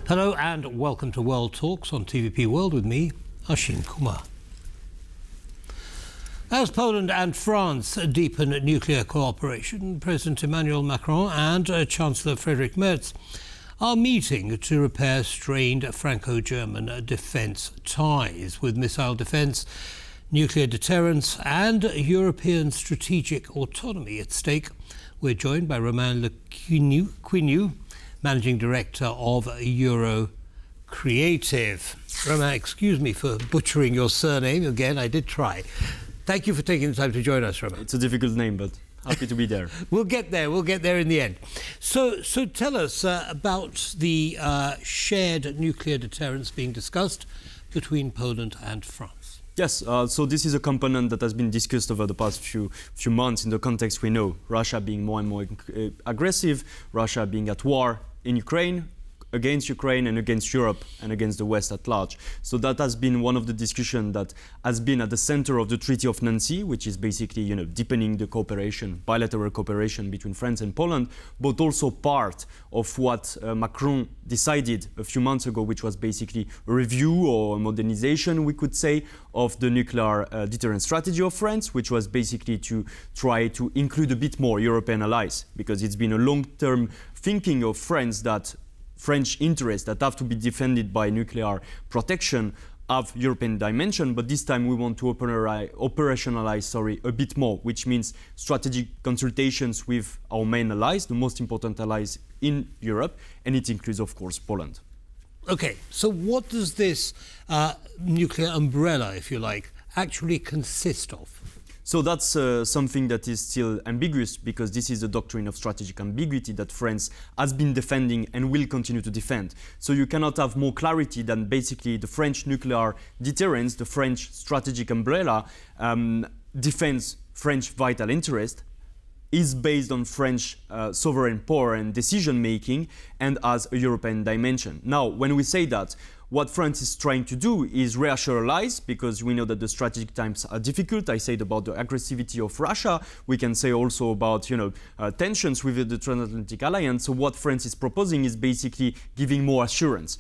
Hello and welcome to World Talks on TVP World with me, Ashim Kumar. As Poland and France deepen nuclear cooperation, President Emmanuel Macron and Chancellor Friedrich Merz are meeting to repair strained Franco-German defence ties. With missile defence, nuclear deterrence and European strategic autonomy at stake, we're joined by Romain Le Quiniou, Managing Director of Euro Creative. Romain, excuse me for butchering your surname again, I did try. Thank you for taking the time to join us, Romain. It's a difficult name, but happy to be there. We'll get there in the end. So tell us about the shared nuclear deterrence being discussed between Poland and France. Yes, so this is a component that has been discussed over the past few months in the context we know. Russia being more and more aggressive, Russia being at war in Ukraine, against Ukraine and against Europe and against the West at large. So that has been one of the discussions that has been at the center of the Treaty of Nancy, which is basically, deepening the cooperation, bilateral cooperation between France and Poland, but also part of what Macron decided a few months ago, which was basically a review or a modernization, we could say, of the nuclear deterrence strategy of France, which was basically to try to include a bit more European allies, because it's been a long-term thinking of France that French interests that have to be defended by nuclear protection have European dimension, but this time we want to operationalize a bit more, which means strategic consultations with our main allies, the most important allies in Europe, and it includes, of course, Poland. Okay, so what does this nuclear umbrella, if you like, actually consist of? So that's something that is still ambiguous, because this is the doctrine of strategic ambiguity that France has been defending and will continue to defend. So you cannot have more clarity than basically the French nuclear deterrence, the French strategic umbrella, defends French vital interest, is based on French sovereign power and decision-making, and has a European dimension. Now, when we say that, what France is trying to do is reassure allies, because we know that the strategic times are difficult. I said about the aggressivity of Russia. We can say also about tensions with the transatlantic alliance. So what France is proposing is basically giving more assurance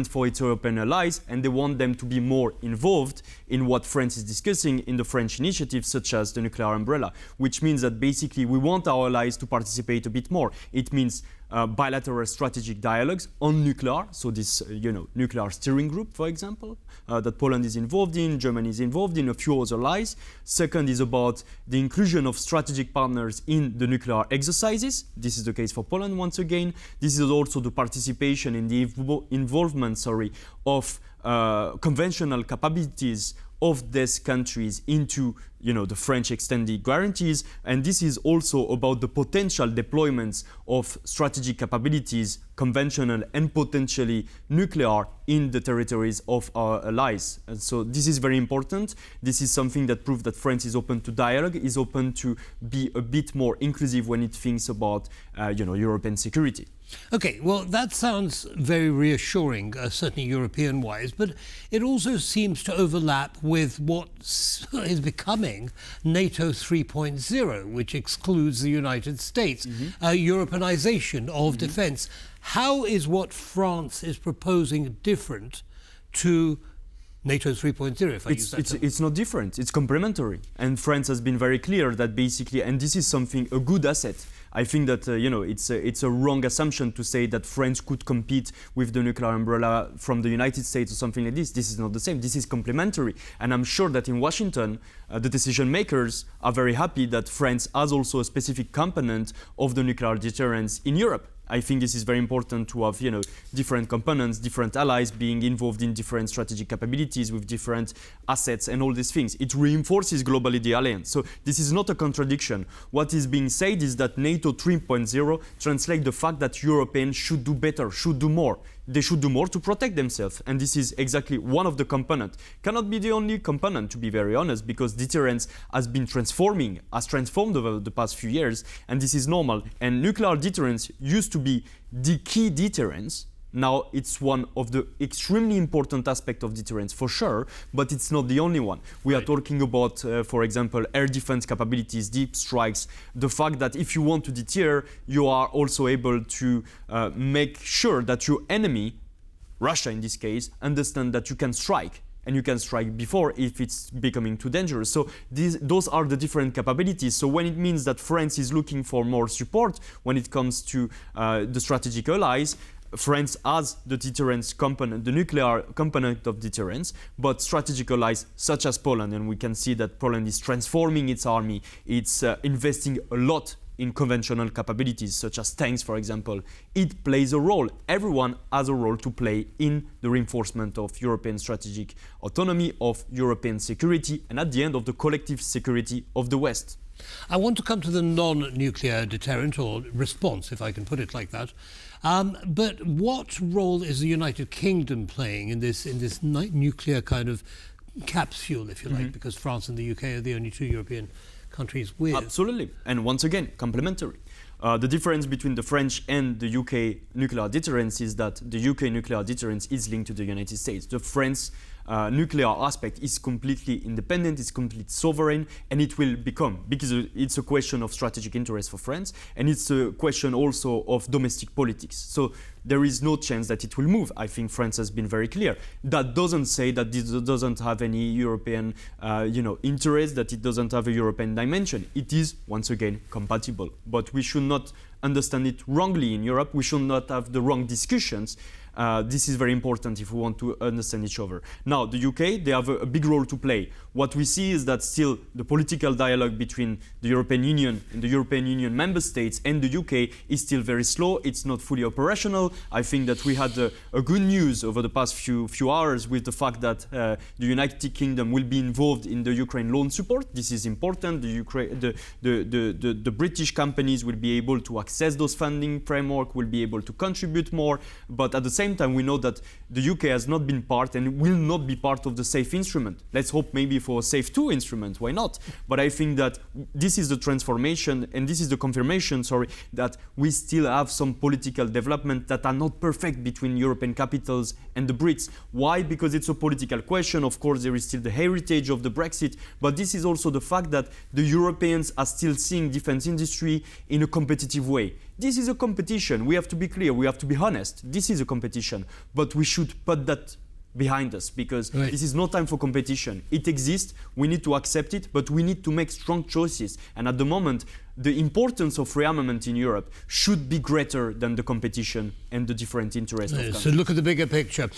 for its European allies, and they want them to be more involved in what France is discussing in the French initiatives, such as the nuclear umbrella, which means that basically we want our allies to participate a bit more. It means bilateral strategic dialogues on nuclear, so this nuclear steering group, for example, that Poland is involved in, Germany is involved in, a few other allies. Second is about the inclusion of strategic partners in the nuclear exercises. This is the case for Poland once again. This is also the participation in the involvement of conventional capabilities of these countries into the French extended guarantees, and this is also about the potential deployments of strategic capabilities, conventional and potentially nuclear, in the territories of our allies. And so this is very important. This is something that proves that France is open to dialogue, is open to be a bit more inclusive when it thinks about European security. Okay, well, that sounds very reassuring, certainly European-wise, but it also seems to overlap with what is becoming NATO 3.0, which excludes the United States, Europeanization of defence. How is what France is proposing different to NATO 3.0, if I use that term? It's not different, it's complementary. And France has been very clear that basically, and this is something, a good asset. I think that it's a wrong assumption to say that France could compete with the nuclear umbrella from the United States or something like this. This is not the same. This is complementary. And I'm sure that in Washington, the decision makers are very happy that France has also a specific component of the nuclear deterrence in Europe. I think this is very important to have, different components, different allies being involved in different strategic capabilities with different assets and all these things. It reinforces globally the alliance. So this is not a contradiction. What is being said is that NATO 3.0 translates the fact that Europeans should do better, should do more. They should do more to protect themselves. And this is exactly one of the components. Cannot be the only component, to be very honest, because deterrence has transformed over the past few years, and this is normal. And nuclear deterrence used to be the key deterrence Now, it's one of the extremely important aspects of deterrence, for sure, but it's not the only one. We are talking about, for example, air defense capabilities, deep strikes, the fact that if you want to deter, you are also able to make sure that your enemy, Russia in this case, understand that you can strike. And you can strike before if it's becoming too dangerous. So those are the different capabilities. So when it means that France is looking for more support when it comes to the strategic allies, France has the deterrence component, the nuclear component of deterrence, but strategic allies such as Poland, and we can see that Poland is transforming its army, it's investing a lot in conventional capabilities, such as tanks, for example. It plays a role. Everyone has a role to play in the reinforcement of European strategic autonomy, of European security, and at the end of the collective security of the West. I want to come to the non-nuclear deterrent, or response, if I can put it like that. But what role is the United Kingdom playing in this nuclear kind of capsule, if you like, because France and the UK are the only two European countries with? Absolutely. And once again, complementary. The difference between the French and the UK nuclear deterrence is that the UK nuclear deterrence is linked to the United States. The French nuclear aspect is completely independent, it's completely sovereign, and it will become, because it's a question of strategic interest for France, and it's a question also of domestic politics. So there is no chance that it will move. I think France has been very clear. That doesn't say that this doesn't have any European interest, that it doesn't have a European dimension. It is, once again, compatible. But we should not understand it wrongly in Europe. We should not have the wrong discussions. This is very important if we want to understand each other. Now, the UK, they have a big role to play. What we see is that still the political dialogue between the European Union and the European Union member states and the UK is still very slow. It's not fully operational. I think that we had a good news over the past few hours with the fact that the United Kingdom will be involved in the Ukraine loan support. This is important. The British companies will be able to access those funding framework, will be able to contribute more, but at the same time we know that the UK has not been part and will not be part of the SAFE instrument. Let's hope maybe for a SAFE 2 instrument, why not? But I think that this is the transformation and this is the confirmation, that we still have some political development that are not perfect between European capitals and the Brits. Why? Because it's a political question. Of course, there is still the heritage of the Brexit, but this is also the fact that the Europeans are still seeing defense industry in a competitive way. This is a competition. We have to be clear. We have to be honest. This is a competition, but we should put that behind us because this is no time for competition. It exists. We need to accept it, but we need to make strong choices. And at the moment, the importance of rearmament in Europe should be greater than the competition and the different interests of countries. So look at the bigger picture.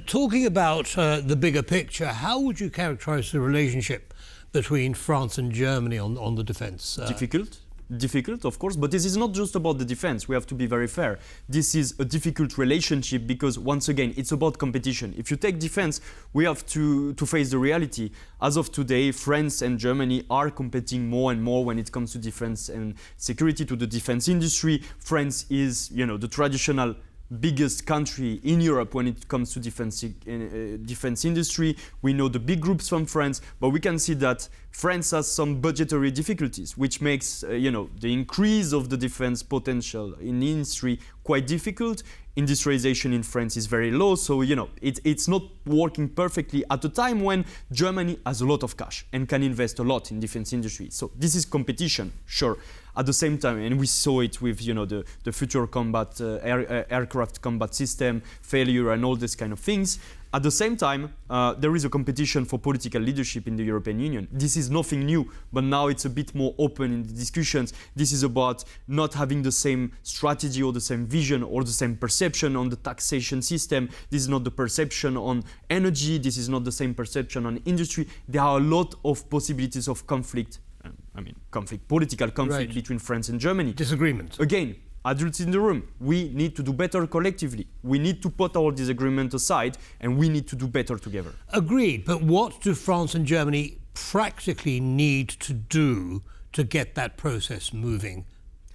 Talking about the bigger picture, how would you characterize the relationship between France and Germany on the defense? Difficult, of course, but this is not just about the defense. We have to be very fair. This is a difficult relationship because, once again, it's about competition. If you take defense, we have to face the reality. As of today, France and Germany are competing more and more when it comes to defense and security, to the defense industry. France is, the traditional biggest country in Europe when it comes to defense industry. We know the big groups from France, but we can see that France has some budgetary difficulties, which makes the increase of the defense potential in the industry quite difficult. Industrialization in France is very low, so it's not working perfectly at a time when Germany has a lot of cash and can invest a lot in defense industry. So this is competition, sure. At the same time, and we saw it with the future combat aircraft combat system failure and all these kind of things. At the same time, there is a competition for political leadership in the European Union. This is nothing new, but now it's a bit more open in the discussions. This is about not having the same strategy or the same vision or the same perception on the taxation system. This is not the perception on energy. This is not the same perception on industry. There are a lot of possibilities of conflict. Political conflict between France and Germany. Disagreement. Again, adults in the room, we need to do better collectively. We need to put our disagreement aside and we need to do better together. Agreed, but what do France and Germany practically need to do to get that process moving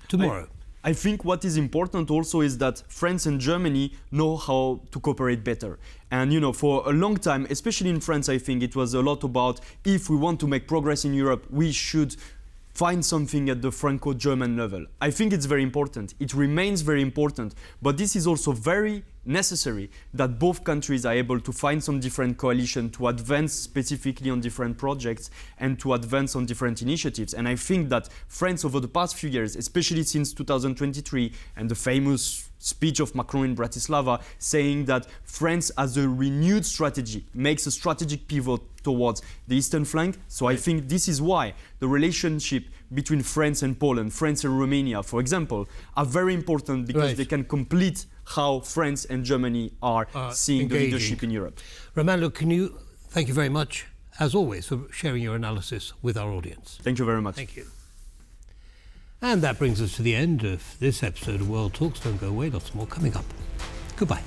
tomorrow? I think what is important also is that France and Germany know how to cooperate better. And for a long time, especially in France, I think it was a lot about if we want to make progress in Europe, we should find something at the Franco-German level. I think it's very important. It remains very important, but this is also very necessary that both countries are able to find some different coalition to advance specifically on different projects and to advance on different initiatives. And I think that France over the past few years, especially since 2023 and the famous speech of Macron in Bratislava saying that France has a renewed strategy, makes a strategic pivot towards the eastern flank. So I think this is why the relationship between France and Poland, France and Romania, for example, are very important because they can complete how France and Germany are seeing engaging. The leadership in Europe. Romain Le Quiniou, thank you very much, as always, for sharing your analysis with our audience. Thank you very much. Thank you. And that brings us to the end of this episode of World Talks. Don't go away, lots more coming up. Goodbye.